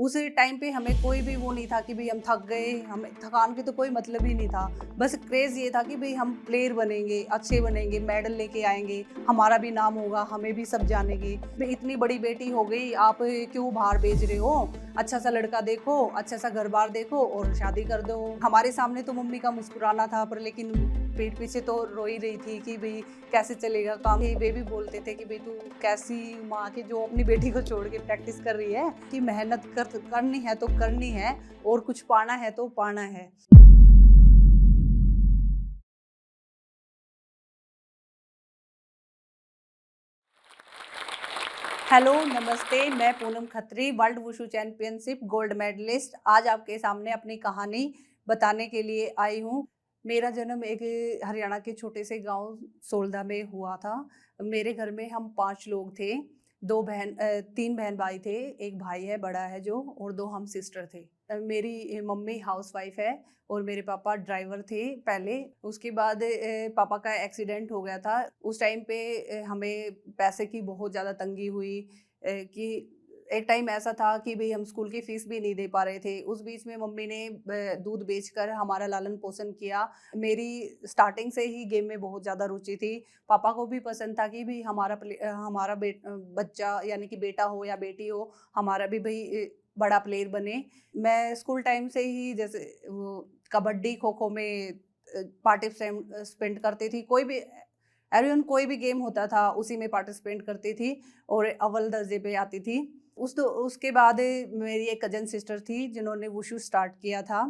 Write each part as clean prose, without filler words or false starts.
उस टाइम पे हमें कोई भी वो नहीं था कि भाई हम थक गए, हमें थकान की तो कोई मतलब ही नहीं था। बस क्रेज़ ये था कि भाई हम प्लेयर बनेंगे, अच्छे बनेंगे, मेडल लेके आएँगे, हमारा भी नाम होगा, हमें भी सब जानेंगे। भई इतनी बड़ी बेटी हो गई, आप क्यों बाहर भेज रहे हो? अच्छा-सा लड़का देखो, अच्छा-सा घर-बार देखो और शादी कर दो। हमारे सामने तो मम्मी का मुस्कुराना था, पर लेकिन पीठ पीछे तो रो ही रही थी कि भई कैसे चलेगा काम। वे भी बोलते थे कि भई तू कैसी माँ के जो अपनी बेटी को छोड़ के प्रैक्टिस कर रही है, कि मेहनत करनी है तो करनी है और कुछ पाना है तो पाना है। हेलो, नमस्ते, मैं Poonam Khatri, world wushu championship gold medalist. आज आपके सामने अपनी कहानी बताने के लिए आई हूँ। मेरा जन्म एक हरियाणा के छोटे से गाँव सोलधा में हुआ था। मेरे घर में हम 5 लोग थे, 3 बहन-भाई थे, 1 भाई है, बड़ा है जो, और 2 हम सिस्टर थे। मेरी मम्मी हाउसवाइफ़ है और मेरे पापा ड्राइवर थे पहले। उसके बाद पापा का एक्सीडेंट हो गया था। उस टाइम पे हमें पैसे की बहुत ज़्यादा तंगी हुई, कि एक टाइम ऐसा था कि भई हम स्कूल की फ़ीस भी नहीं दे पा रहे थे। उस बीच में मम्मी ने दूध बेचकर हमारा लालन-पोषण किया। मेरी स्टार्टिंग से ही गेम में बहुत ज़्यादा रुचि थी। पापा को भी पसंद था कि भई हमारा बच्चा यानी कि बेटा हो या बेटी हो, हमारा भी भई बड़ा प्लेयर बने। मैं स्कूल टाइम से ही जैसे वो कबड्डी, खो-खो में पार्टिसिपेंट करती थी। कोई भी गेम होता था, उसी में पार्टिसिपेट करती थी और अव्वल दर्जे पे आती थी। उसके बाद मेरी एक कज़न सिस्टर थी, जिन्होंने वुशु स्टार्ट किया था।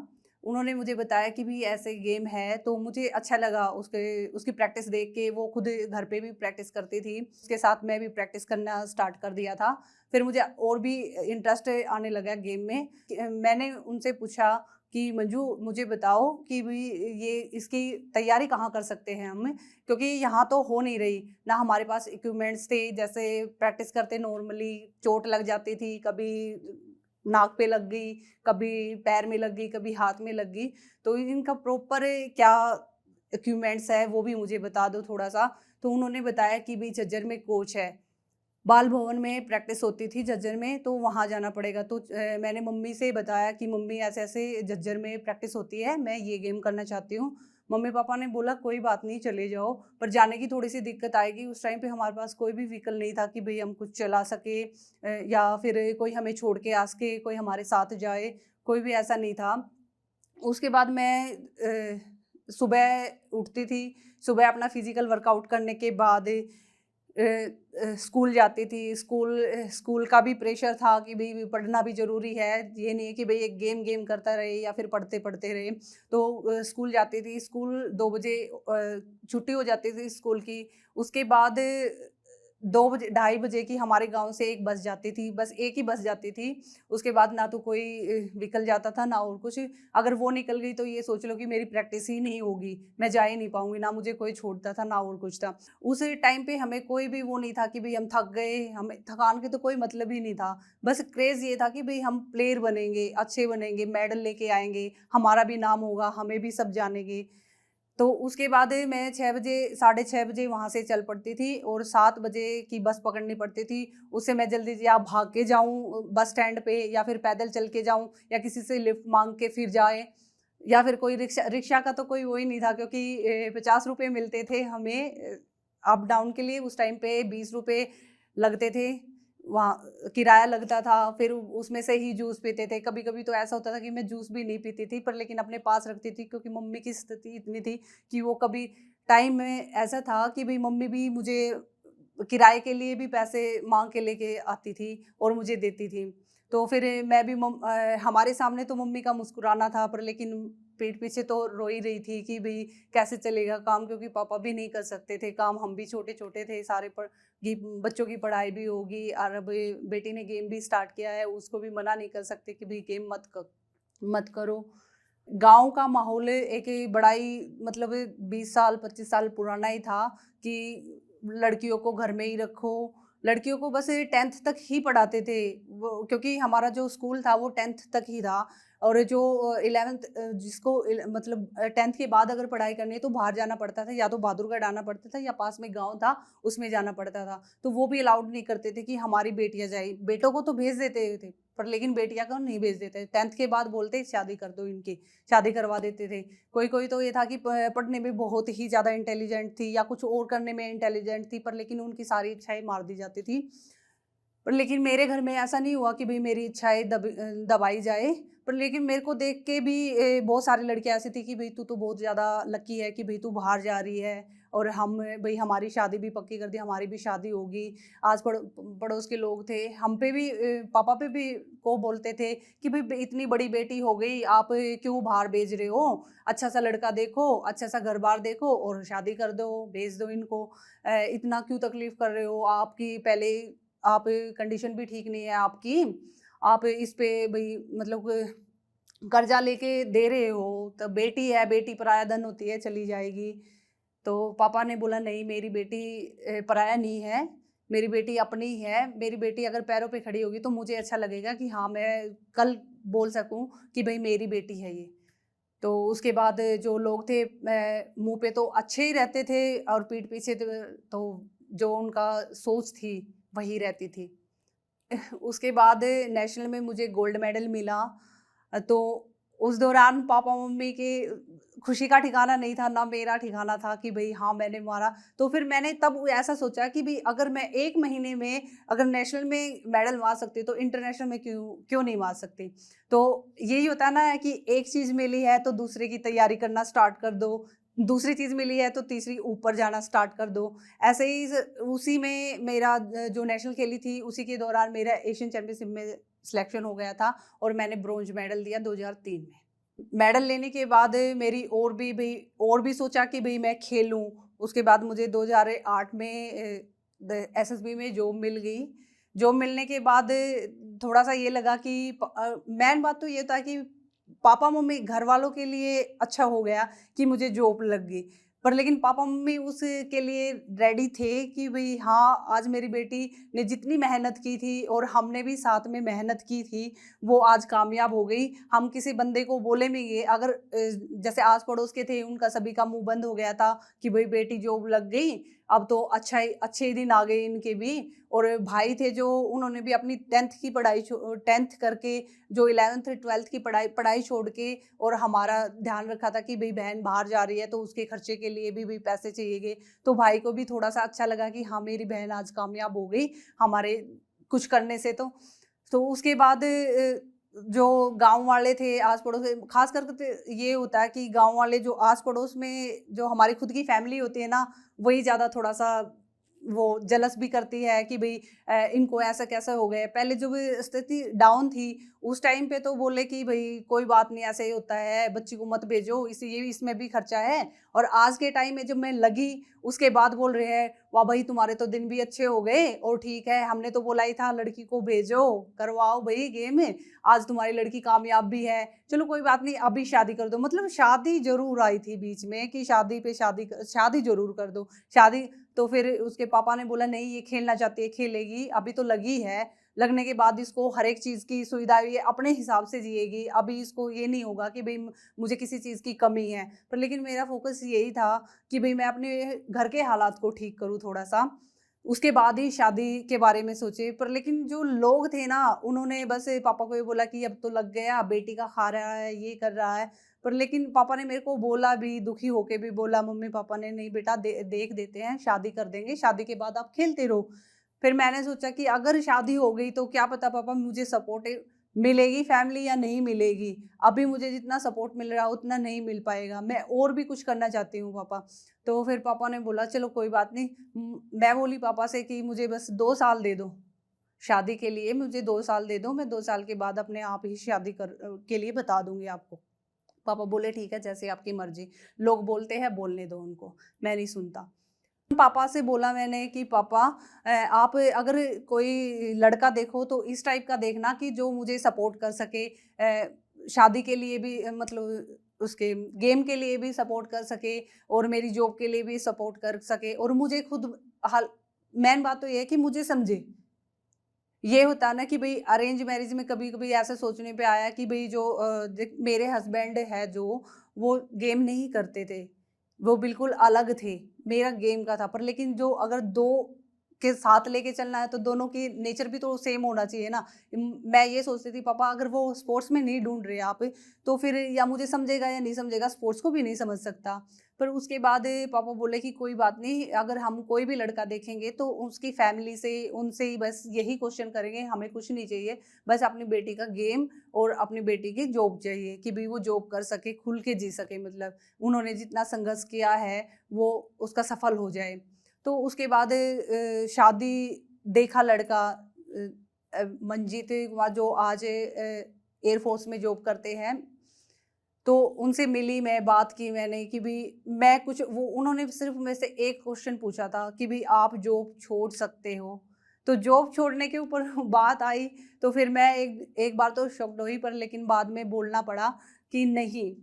उन्होंने मुझे बताया कि भी ऐसे गेम है, तो मुझे अच्छा लगा उसकी प्रैक्टिस देख के। वो खुद घर पे भी प्रैक्टिस करती थी। उसके साथ मैं भी प्रैक्टिस करना स्टार्ट कर दिया था। फिर मुझे और भी इंटरेस्ट आने लगा गेम में। मैंने उनसे पूछा कि मंजू, मुझे बताओ कि भी ये इसकी तैयारी कहाँ कर सकते हैं हम? क्योंकि यहाँ तो हो नहीं रही, ना हमारे पास इक्विपमेंट्स थे। जैसे प्रैक्टिस करते नॉर्मली चोट लग जाती थी, कभी नाक पे लग गई, कभी पैर में लग गई, कभी हाथ में लग गई। तो इनका प्रॉपर क्या इक्विपमेंट्स है, वो भी मुझे बता दो थोड़ा-सा। तो उन्होंने बताया कि भई झज्जर में कोच है। बाल भवन में प्रैक्टिस होती थी झज्जर में, तो वहाँ जाना पड़ेगा। तो मैंने मम्मी से बताया कि मम्मी ऐसे-ऐसे झज्जर में प्रैक्टिस होती है, मैं ये गेम करना चाहती हूँ। मम्मी-पापा ने बोला कोई बात नहीं, चले जाओ, पर जाने की थोड़ी-सी दिक्कत आएगी। उस टाइम पे हमारे पास कोई भी व्हीकल नहीं था कि भई हम कुछ चला सकें, या फिर कोई हमें छोड़ के आ सके, कोई हमारे साथ जाए, कोई भी ऐसा नहीं था। उसके बाद मैं सुबह उठती थी, सुबह अपना फिज़िकल वर्कआउट करने के बाद स्कूल जाती थी। स्कूल का भी प्रेशर था कि भई पढ़ना भी ज़रूरी है। ये नहीं है कि भई एक गेम करता रहे या फिर पढ़ते-पढ़ते रहे। तो स्कूल जाती थी, स्कूल 2 बजे छुट्टी हो जाती थी स्कूल की। उसके बाद 2 बजे, ढाई बजे की हमारे गाँव से एक बस जाती थी, बस एक ही बस जाती थी। उसके बाद ना तो कोई व्हीकल जाता था, ना और कुछ। अगर वो निकल गई तो ये सोच लो कि मेरी प्रैक्टिस ही नहीं होगी, मैं जा ही नहीं पाऊँगी, ना मुझे कोई छोड़ता था, ना और कुछ था। उस टाइम पे हमें कोई भी वो नहीं था कि भई हम थक गए, हमें थकान की तो कोई मतलब ही नहीं था। बस क्रेज़ ये था कि भई हम प्लेयर बनेंगे, अच्छे बनेंगे, मेडल लेके आएँगे, हमारा भी नाम होगा, हमें भी सब जानेंगे। तो उसके बाद मैं 6 बजे, साढ़े 6 बजे वहाँ से चल पड़ती थी और 7 बजे की बस पकड़नी पड़ती थी। उससे मैं जल्दी या भाग के जाऊँ बस स्टैंड पे, या फिर पैदल चल के जाऊँ, या किसी से लिफ्ट माँग के फिर जाएँ, या फिर कोई रिक्शा रिक्शा का तो कोई वो ही नहीं था, क्योंकि ₹50 मिलते थे हमें अप डाउन के लिए। उस टाइम पे ₹20 लगते थे। वहाँ किराया लगता था, फिर उसमें से ही जूस पीते थे। कभी-कभी तो ऐसा होता था कि मैं जूस भी नहीं पीती थी, पर लेकिन अपने पास रखती थी, क्योंकि मम्मी की स्थिति इतनी थी कि वो कभी टाइम में ऐसा था कि भई मम्मी भी मुझे किराए के लिए भी पैसे माँग के लेके आती थी और मुझे देती थी। तो फिर मैं भी हमारे सामने तो मम्मी का मुस्कुराना था, पर लेकिन पीठ पीछे तो रो ही रही थी कि भई कैसे चलेगा काम, क्योंकि पापा भी नहीं कर सकते थे काम, हम भी छोटे-छोटे थे, सारे कि बच्चों की पढ़ाई भी होगी, और अब बेटी ने गेम भी स्टार्ट किया है, उसको भी मना नहीं कर सकते कि भई गेम मत करो। गाँव का माहौल एक बड़ा ही, मतलब 20 साल 25 साल पुराना ही था कि लड़कियों को घर में ही रखो। लड़कियों को बस 10th तक ही पढ़ाते थे वो, क्योंकि हमारा जो स्कूल था वो 10th तक ही था। और जो 11th जिसको मतलब 10th के बाद अगर पढ़ाई करनी है तो बाहर जाना पड़ता था, या तो बहादुरगढ़ आना पड़ता था या पास में गाँव था उसमें जाना पड़ता था। तो वो भी अलाउड नहीं करते थे कि हमारी बेटियाँ जाएँ। बेटों को तो भेज देते थे, पर लेकिन बेटियाँ को नहीं भेज देते। 10th के बाद बोलते शादी कर दो इनकी, शादी करवा देते थे। कोई-कोई तो ये था कि पढ़ने में बहुत ही ज़्यादा इंटेलिजेंट थी या कुछ और करने में इंटेलिजेंट थी, पर लेकिन उनकी सारी इच्छाएँ मार दी जाती थी। पर लेकिन मेरे घर में ऐसा नहीं हुआ कि भई मेरी इच्छाएँ दबाई जाए। पर लेकिन मेरे को देख के भी बहुत सारी लड़कियाँ ऐसी थी कि भई तू तो बहुत ज़्यादा लकी है कि भई तू बाहर जा रही है, और हम भई हमारी शादी भी पक्की कर दी, हमारी भी शादी होगी। आस पड़ोस के लोग थे, हम पे भी पापा पे भी को बोलते थे कि भई इतनी बड़ी बेटी हो गई, आप क्यों बाहर भेज रहे हो? अच्छा-सा लड़का देखो, अच्छा-सा घर-बार देखो और शादी कर दो, भेज दो इनको। इतना क्यों तकलीफ़ कर रहे हो? आपकी पहले आप कंडीशन भी ठीक नहीं है आपकी, आप इस पे भई मतलब कर्जा लेके दे रहे हो, तो बेटी है, बेटी पराया धन होती है, चली जाएगी। तो पापा ने बोला नहीं, मेरी बेटी पराया नहीं है, मेरी बेटी अपनी ही है, मेरी बेटी अगर पैरों पे खड़ी होगी तो मुझे अच्छा लगेगा कि हाँ, मैं कल बोल सकूँ कि भई मेरी बेटी है ये। तो उसके बाद जो लोग थे मुँह पे तो अच्छे ही रहते थे और पीठ पीछे तो जो उनका सोच थी वही रहती थी। उसके बाद नेशनल में मुझे गोल्ड मेडल मिला। तो उस दौरान पापा-मम्मी की खुशी का ठिकाना नहीं था, ना मेरा ठिकाना था कि भई हाँ, मैंने मारा। तो फिर मैंने तब ऐसा सोचा कि भई अगर मैं 1 महीने में अगर नेशनल में मेडल मार सकती हूँ, तो इंटरनेशनल में क्यों क्यों नहीं मार सकती? तो यही होता है ना कि एक चीज़ मिली है तो दूसरे की तैयारी करना स्टार्ट कर दो, दूसरी चीज़ मिली है तो तीसरी ऊपर जाना स्टार्ट कर दो। ऐसे ही उसी में मेरा जो नेशनल खेली थी उसी के दौरान मेरा एशियन चैंपियनशिप में सिलेक्शन हो गया था और मैंने ब्रोंज मेडल दिया 2003 में। मेडल लेने के बाद मेरी और भी सोचा कि भई मैं खेलूँ। उसके बाद मुझे 2008 में द एसएसबी में जॉब मिल गई। जॉब मिलने के बाद थोड़ा-सा ये लगा कि मेन बात तो ये था कि पापा-मम्मी घरवालों के लिए अच्छा हो गया कि मुझे जॉब लग गई। पर लेकिन पापा-मम्मी उसके लिए रेडी थे कि भई हाँ, आज मेरी बेटी ने जितनी मेहनत की थी और हमने भी साथ में मेहनत की थी, वो आज कामयाब हो गई। हम किसी बंदे को बोलेंगे अगर जैसे आस-पड़ोस के थे उनका सभी का मुँह बंद हो गया था कि भई बेटी जॉब लग गई, अब तो अच्छे ही दिन आ गए इनके भी। और भाई थे जो उन्होंने भी अपनी 10th करके जो 11th-12th की पढ़ाई पढ़ाई छोड़ के और हमारा ध्यान रखा था कि भई बहन बाहर जा रही है तो उसके खर्चे के लिए भी पैसे चाहिए। तो भाई को भी थोड़ा-सा अच्छा लगा कि हाँ, मेरी बहन आज कामयाब हो गई हमारे कुछ करने से तो उसके बाद जो गाँव वाले थे आस-पड़ोस में ख़ास कर के ये होता है कि गाँव वाले जो आस-पड़ोस में जो हमारी खुद की फैमिली होती है ना, वही ज़्यादा थोड़ा-सा वो जेलस भी करती है कि भई इनको ऐसा कैसे हो गए। पहले जो भी स्थिति डाउन थी, उस टाइम पे तो बोले कि भई कोई बात नहीं ऐसे ही होता है, बच्ची को मत भेजो ये इसमें भी खर्चा है। और आज के टाइम में जब मैं लगी, उसके बाद बोल रहे हैं, वाह भई तुम्हारे तो दिन भी अच्छे हो गए और ठीक है, हमने तो बोला ही था लड़की को भेजो, करवाओ भई गेम, आज तुम्हारी लड़की कामयाब भी है, चलो कोई बात नहीं अभी शादी कर दो। मतलब शादी ज़रूर आई थी बीच में कि शादी ज़रूर कर दो। शादी तो फिर उसके पापा ने बोला नहीं ये खेलना चाहती है, खेलेगी, अभी तो लगी है, लगने के बाद इसको हर एक चीज़ की सुविधा ये अपने हिसाब से जिएगी, अभी इसको ये नहीं होगा कि भई मुझे किसी चीज़ की कमी है। पर लेकिन मेरा फ़ोकस यही था कि भई मैं अपने घर के हालात को ठीक करूँ थोड़ा-सा, उसके बाद ही शादी के बारे में सोचे। पर लेकिन जो लोग थे ना, उन्होंने बस पापा को ये बोला कि अब तो लग गया, बेटी का खा रहा है, ये कर रहा है। पर लेकिन पापा ने मेरे को बोला भी, दुखी होके भी बोला मम्मी-पापा ने, "नहीं बेटा देख देते हैं, शादी कर देंगे, शादी के बाद आप खेलते रहो।" फिर मैंने सोचा कि अगर शादी हो गई तो क्या पता पापा मुझे सपोर्ट मिलेगी फैमिली या नहीं मिलेगी। अभी मुझे जितना सपोर्ट मिल रहा है उतना नहीं मिल पाएगा। मैं और भी कुछ करना चाहती हूँ पापा। तो फिर पापा ने बोला चलो कोई बात नहीं। मैं बोली पापा से कि मुझे बस 2 साल दे दो। शादी के लिए मुझे 2 साल दे दो। मैं 2 साल के बाद अपने आप ही शादी के लिए बता दूँगी आपको। पापा बोले ठीक है जैसे आपकी मर्ज़ी। लोग बोलते हैं बोलने दो उनको, मैं नहीं सुनता। पापा से बोला मैंने कि पापा आप अगर कोई लड़का देखो तो इस टाइप का देखना कि जो मुझे सपोर्ट कर सके, शादी के लिए भी मतलब उसके गेम के लिए भी सपोर्ट कर सके और मेरी जॉब के लिए भी सपोर्ट कर सके और मुझे खुद हाल मेन बात तो ये है कि मुझे समझे। ये होता है ना कि भई अरेंज मैरिज में कभी-कभी ऐसा सोचने पे आया कि भई जो देख मेरे हस्बैंड है जो, वो गेम नहीं करते थे। वो बिल्कुल अलग थे, मेरा गेम का था। पर लेकिन जो अगर 2 के साथ लेके चलना है तो दोनों की नेचर भी तो सेम होना चाहिए ना। मैं ये सोचती थी पापा अगर वो स्पोर्ट्स में नहीं ढूँढ रहे आप, तो फिर या मुझे समझेगा या नहीं समझेगा, स्पोर्ट्स को भी नहीं समझ सकता। पर उसके बाद पापा बोले कि कोई बात नहीं, अगर हम कोई भी लड़का देखेंगे तो उसकी फैमिली से, उनसे ही बस यही क्वेश्चन करेंगे, हमें कुछ नहीं चाहिए। बस अपनी बेटी का गेम और अपनी बेटी की जॉब चाहिए कि भई वो जॉब कर सके, खुल के जी सके, मतलब उन्होंने जितना संघर्ष किया है, वो उसका सफल हो जाए। तो उसके बाद शादी देखा लड़का, मंजीत कुमार जो आज एयर फोर्स में जॉब करते हैं। तो उनसे मिली मैं, बात की मैंने कि भई मैं कुछ, वो उन्होंने सिर्फ़ मेरे से एक क्वेश्चन पूछा था कि भई आप जॉब छोड़ सकते हो? तो जॉब छोड़ने के ऊपर बात आई, तो फिर मैं एक एक बार तो शॉक्ड हुई, पर लेकिन बाद में बोलना पड़ा कि नहीं,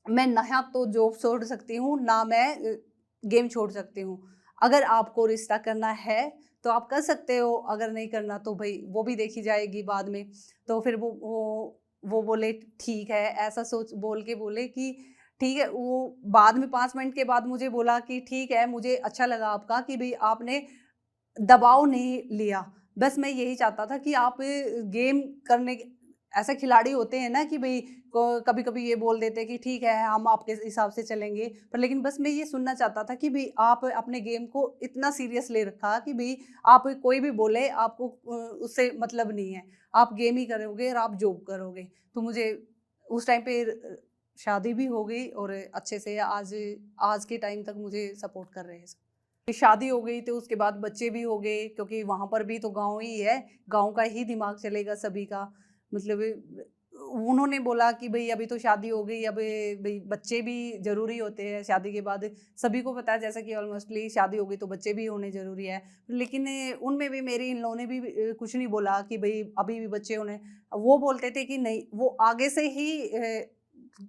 मैं ना तो जॉब छोड़ सकती हूँ, ना मैं गेम छोड़ सकती हूँ। अगर आपको रिश्ता करना है, तो आप कर सकते हो, अगर नहीं करना तो भई वो भी देखी जाएगी बाद में। तो फिर वो बोले ठीक है, ऐसा सोच बोल के बोले कि ठीक है। वो बाद में 5 मिनट के बाद मुझे बोला कि ठीक है, मुझे अच्छा लगा आपका कि भई आपने दबाव नहीं लिया। बस मैं यही चाहता था कि आप गेम करने के ऐसे खिलाड़ी होते हैं ना कि भई क कभी-कभी ये बोल देते हैं कि ठीक है, हम आपके हिसाब से चलेंगे। पर लेकिन बस मैं ये सुनना चाहता था कि भई आप अपने गेम को इतना सीरियस ले रखा कि भई आप कोई भी बोले, आपको उससे मतलब नहीं है। आप गेम ही करोगे और आप जॉब करोगे। तो मुझे उस टाइम पे शादी भी हो गई और अच्छे से आज आज के टाइम तक मुझे सपोर्ट कर रहे हैं। शादी हो गई तो उसके बाद बच्चे भी हो गए, क्योंकि वहाँ पर भी तो गाँव ही है, गाँव का ही दिमाग चलेगा सभी का। मतलब उन्होंने बोला कि भई अभी तो शादी हो गई, अब भई बच्चे भी ज़रूरी होते हैं शादी के बाद। सभी को पता है जैसा कि ऑलमोस्टली शादी हो गई तो बच्चे भी होने ज़रूरी है। लेकिन उनमें भी मेरी इन-लॉ ने भी कुछ नहीं बोला कि भई अभी भी बच्चे होने। वो बोलते थे कि नहीं, वो आगे से ही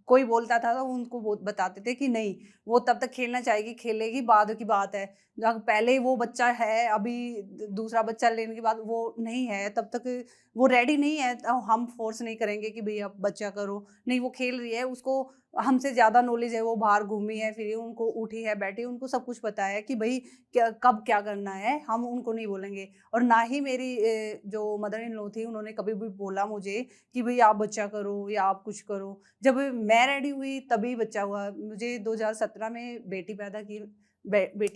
कोई बोलता था तो उनको वो बताते थे कि नहीं, वो तब तक खेलना चाहेगी, खेलेगी, बाद की बात है। जब पहले वो बच्चा है, अभी दूसरा बच्चा लेने के बाद वो नहीं है, तब तक वो रेडी नहीं है, तो हम फ़ोर्स नहीं करेंगे कि भई अब बच्चा करो। नहीं, वो खेल रही है, उसको हमसे ज़्यादा नॉलेज है, वो बाहर घूमी है, फिरी, उनको उठी है, बैठी है, उनको सब कुछ पता है कि भई क्या कब क्या करना है, हम उनको नहीं बोलेंगे। और ना ही मेरी जो मदर इन लॉ थी, उन्होंने कभी भी बोला मुझे कि भई आप बच्चा करो या आप कुछ करो। जब मैं रेडी हुई तभी बच्चा हुआ। मुझे 2017 में बेटी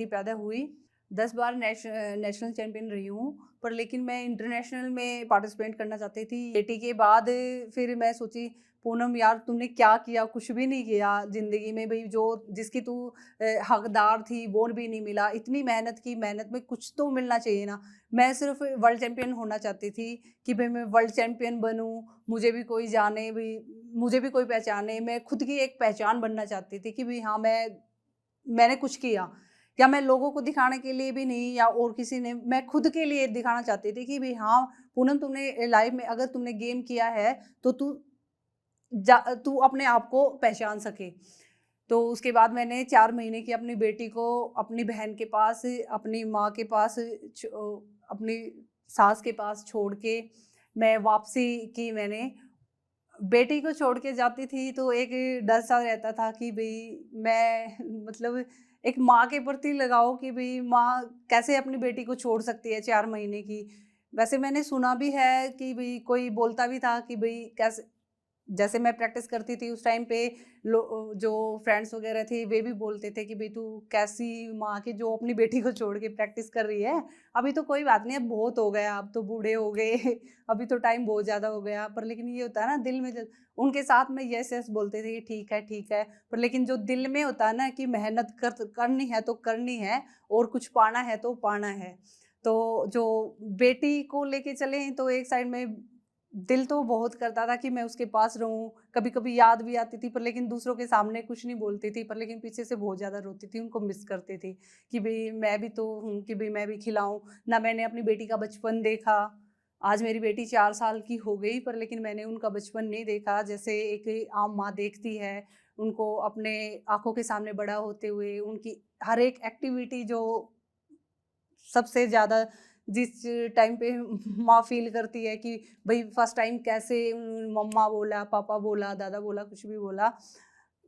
पैदा हुई। 10 बार नेशनल चैंपियन रही हूँ, पर लेकिन मैं इंटरनेशनल में पार्टिसिपेट करना चाहती थी। बेटी के बाद फिर मैं सोची, पूनम यार तूने क्या किया? कुछ भी नहीं किया ज़िंदगी में, भई जो जिसकी तू हकदार थी वो भी नहीं मिला। इतनी मेहनत की, मेहनत में कुछ तो मिलना चाहिए ना। मैं सिर्फ़ वर्ल्ड चैंपियन होना चाहती थी कि भई मैं वर्ल्ड चैंपियन बनूँ, मुझे भी कोई जाने, भई मुझे भी कोई पहचाने। मैं खुद की एक पहचान बनना चाहती थी कि भई हाँ, मैंने कुछ किया। या मैं लोगों को दिखाने के लिए भी नहीं, या और किसी ने, मैं खुद के लिए दिखाना चाहती थी कि भई हाँ, पूनम तुमने लाइफ़ में अगर तुमने गेम किया है तो तू अपने आप को पहचान सके। तो उसके बाद मैंने 4 महीने की अपनी बेटी को अपनी बहन के पास, अपनी माँ के पास, अपनी सास के पास छोड़ के मैं वापसी की मैंने। बेटी को छोड़ के जाती थी तो एक डर सा रहता था कि भई मैं मतलब एक माँ के प्रति लगाव कि भई माँ कैसे अपनी बेटी को छोड़ सकती है 4 महीने की। वैसे मैंने सुना भी है कि भई कोई बोलता भी था कि भई कैसे, जैसे मैं प्रैक्टिस करती थी उस टाइम पे जो फ्रेंड्स वगैरह थे वे भी बोलते थे कि भई तू कैसी माँ की जो अपनी बेटी को छोड़ के प्रैक्टिस कर रही है। अभी तो कोई बात नहीं, अब बहुत हो गया, अब तो बूढ़े हो गए अभी तो टाइम बहुत ज़्यादा हो गया। पर लेकिन ये होता है ना दिल में, उनके साथ में यस यस बोलते थे कि ठीक है, ठीक है। पर लेकिन जो दिल में होता है ना कि मेहनत करनी है तो करनी है, और कुछ पाना है तो पाना है। तो जो बेटी को लेके चले तो एक साइड में दिल तो बहुत करता था कि मैं उसके पास रहूँ, कभी-कभी याद भी आती थी, पर लेकिन दूसरों के सामने कुछ नहीं बोलती थी, पर लेकिन पीछे से बहुत ज़्यादा रोती थी, उनको मिस करती थी कि भई मैं भी तो हूँ, कि भई मैं भी खिलाऊँ। ना मैंने अपनी बेटी का बचपन देखा, आज मेरी बेटी 4 साल की हो गई, पर लेकिन मैंने उनका बचपन नहीं देखा, जैसे एक आम माँ देखती है, उनको अपने आँखों के सामने बड़ा होते हुए, उनकी हर एक एक्टिविटी जो सबसे ज़्यादा जिस टाइम पे माँ फील करती है कि भाई फर्स्ट टाइम कैसे मम्मा बोला, पापा बोला, दादा बोला, कुछ भी बोला,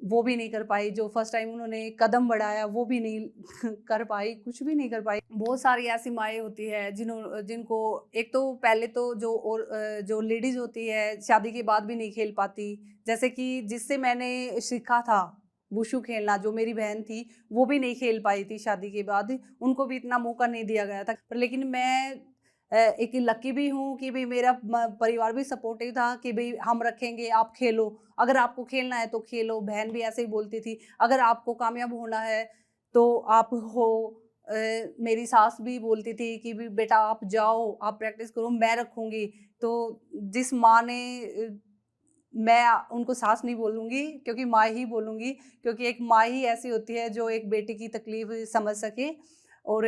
वो भी नहीं कर पाई। जो फर्स्ट टाइम उन्होंने कदम बढ़ाया वो भी नहीं कर पाई, कुछ भी नहीं कर पाई। बहुत सारी ऐसी माएँ होती है जिनको एक तो पहले तो जो लेडीज़ होती है शादी के बाद भी नहीं खेल पाती। जैसे कि जिससे मैंने सीखा था वुशु खेलना, जो मेरी बहन थी, वो भी नहीं खेल पाई थी शादी के बाद, उनको भी इतना मौका नहीं दिया गया था। पर लेकिन मैं एक लकी भी हूँ कि भई मेरा परिवार भी सपोर्टिव था कि भई हम रखेंगे, आप खेलो, अगर आपको खेलना है तो खेलो। बहन भी ऐसे ही बोलती थी, अगर आपको कामयाब होना है तो आप हो। मेरी सास भी बोलती थी कि भी बेटा आप जाओ, आप प्रैक्टिस करो, मैं रखूँगी। तो जिस माँ ने मैं उनको सास नहीं बोलूँगी, क्योंकि माँ ही बोलूँगी, क्योंकि एक माँ ही ऐसी होती है जो एक बेटी की तकलीफ़ समझ सके। और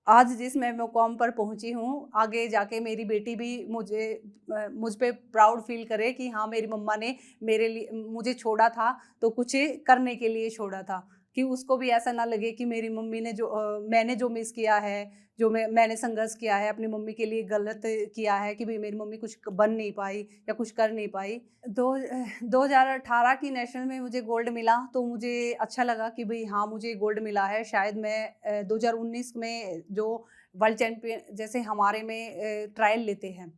आज जिस मैं मुकाम पर पहुँची हूँ, आगे जाके मेरी बेटी भी मुझ पे प्राउड फ़ील करे कि हाँ, मेरी मम्मा ने मेरे लिए मुझे छोड़ा था, तो कुछ करने के लिए छोड़ा था। कि उसको भी ऐसा ना लगे कि मेरी मम्मी ने मैंने जो मिस किया है, जो मैंने संघर्ष किया है, अपनी मम्मी के लिए गलत किया है कि भई मेरी मम्मी कुछ बन नहीं पाई या कुछ कर नहीं पाई। 2018 की नेशनल में मुझे गोल्ड मिला, तो मुझे अच्छा लगा कि भई हाँ, मुझे गोल्ड मिला है। शायद मैं 2019 में जो वर्ल्ड चैंपियन जैसे हमारे में ट्रायल लेते हैं,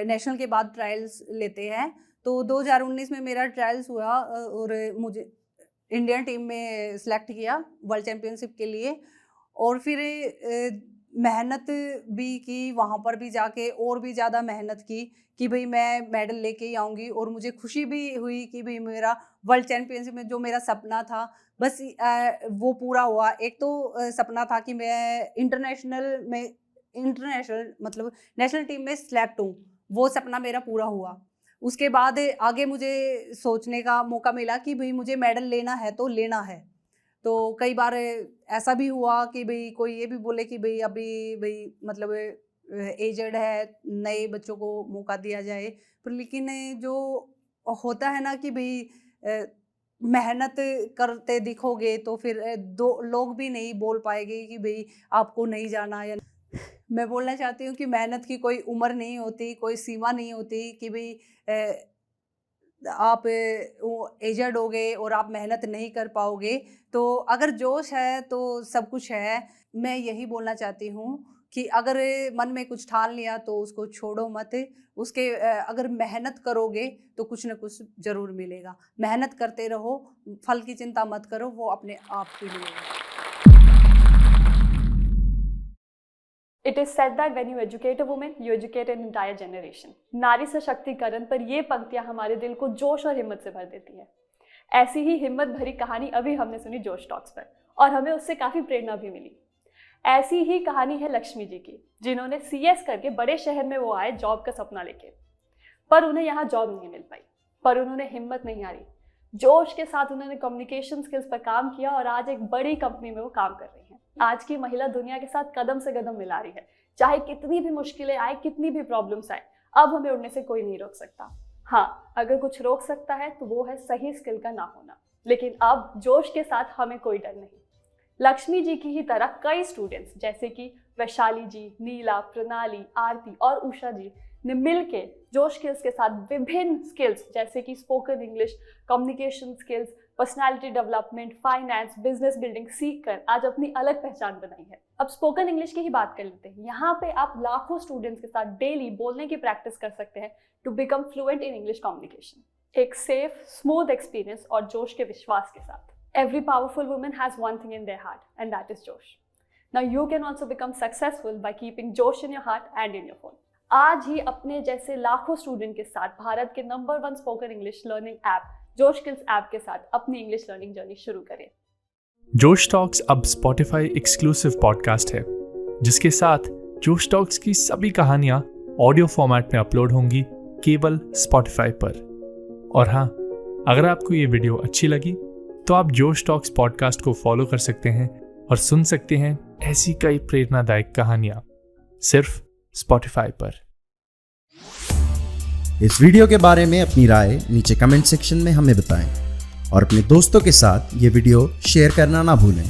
नेशनल के बाद ट्रायल्स लेते हैं, तो 2019 में मेरा ट्रायल्स हुआ और मुझे इंडियन टीम में सिलेक्ट किया वर्ल्ड चैंपियनशिप के लिए। और फिर मेहनत भी की, वहाँ पर भी जाके और भी ज़्यादा मेहनत की कि भई मैं मेडल लेके ही आऊँगी। और मुझे खुशी भी हुई कि भई मेरा वर्ल्ड चैंपियनशिप में जो मेरा सपना था, बस वो पूरा हुआ। एक तो सपना था कि मैं इंटरनेशनल मतलब नेशनल टीम में सिलेक्ट हूँ, वो सपना मेरा पूरा हुआ। उसके बाद आगे मुझे सोचने का मौका मिला कि भई मुझे मेडल लेना है तो लेना है। तो कई बार ऐसा भी हुआ कि भई कोई ये भी बोले कि भई अभी भई मतलब एजड है, नए बच्चों को मौका दिया जाए। पर लेकिन जो होता है ना कि भई मेहनत करते दिखोगे तो फिर दो लोग भी नहीं बोल पाएँगे कि भई आपको नहीं जाना या मैं बोलना चाहती हूँ कि मेहनत की कोई उम्र नहीं होती, कोई सीमा नहीं होती कि भई आप वो एजड हो गए और आप मेहनत नहीं कर पाओगे। तो अगर जोश है तो सब कुछ है। मैं यही बोलना चाहती हूँ कि अगर मन में कुछ ठान लिया तो उसको छोड़ो मत। अगर मेहनत करोगे तो कुछ न कुछ ज़रूर मिलेगा। मेहनत करते रहो, फल की चिंता मत करो, वो अपने आप ही मिलेगा। It is said that when you educate a woman, you educate an entire generation. नारी सशक्तिकरण पर ये पंक्तियां हमारे दिल को जोश और हिम्मत से भर देती हैं। ऐसी ही हिम्मत भरी कहानी अभी हमने सुनी जोश टॉक्स पर, और हमें उससे काफ़ी प्रेरणा भी मिली। ऐसी ही कहानी है लक्ष्मी जी की, जिन्होंने CS करके बड़े शहर में वो आए जॉब का सपना लेके, पर उन्हें यहाँ जॉब नहीं मिल पाई। पर उन्होंने हिम्मत नहीं हारी, जोश के साथ उन्होंने कम्युनिकेशन स्किल्स पर काम किया और आज एक बड़ी कंपनी में वो काम कर रही हैं। आज की महिला दुनिया के साथ कदम से कदम मिला रही है। चाहे कितनी भी मुश्किलें आए, कितनी भी प्रॉब्लम्स आए, अब हमें उड़ने से कोई नहीं रोक सकता। हाँ, अगर कुछ रोक सकता है तो वो है सही स्किल का ना होना। लेकिन अब जोश के साथ हमें कोई डर नहीं। लक्ष्मी जी की ही तरह कई स्टूडेंट्स जैसे कि वैशाली जी, नीला, प्रणाली, आरती और उषा जी ने मिलके जोश स्किल्स के साथ विभिन्न स्किल्स जैसे कि spoken English, communication skills, personality development, finance, business building सीख कर आज अपनी अलग पहचान बनाई है। अब स्पोकन इंग्लिश की ही बात कर लेते हैं। यहाँ पे आप लाखों स्टूडेंट्स के साथ डेली बोलने की प्रैक्टिस कर सकते हैं to become fluent in English communication. एक सेफ, स्मूथ एक्सपीरियंस और जोश के विश्वास के साथ। Every powerful woman has one thing in their heart, and that is Josh. Now you can also become successful by keeping Josh in your heart and in your phone. आज ही अपने जैसे लाखों स्टूडेंट के साथ भारत के number 1 spoken English learning app जोश skills app के साथ अपनी इंग्लिश लर्निंग जर्नी शुरू करें। जोश टॉक्स अब Spotify एक्सक्लूसिव पॉडकास्ट है, जिसके साथ जोश टॉक्स की सभी कहानियां ऑडियो फॉर्मेट में अपलोड होंगी केवल Spotify पर। और हाँ, अगर आपको ये वीडियो अच्छी लगी तो आप जोश टॉक्स पॉडकास्ट को फॉलो कर सकते हैं और सुन सकते हैं ऐसी कई प्रेरणादायक कहानियां सिर्फ Spotify पर। इस वीडियो के बारे में अपनी राय नीचे कमेंट सेक्शन में हमें बताएं और अपने दोस्तों के साथ ये वीडियो शेयर करना ना भूलें।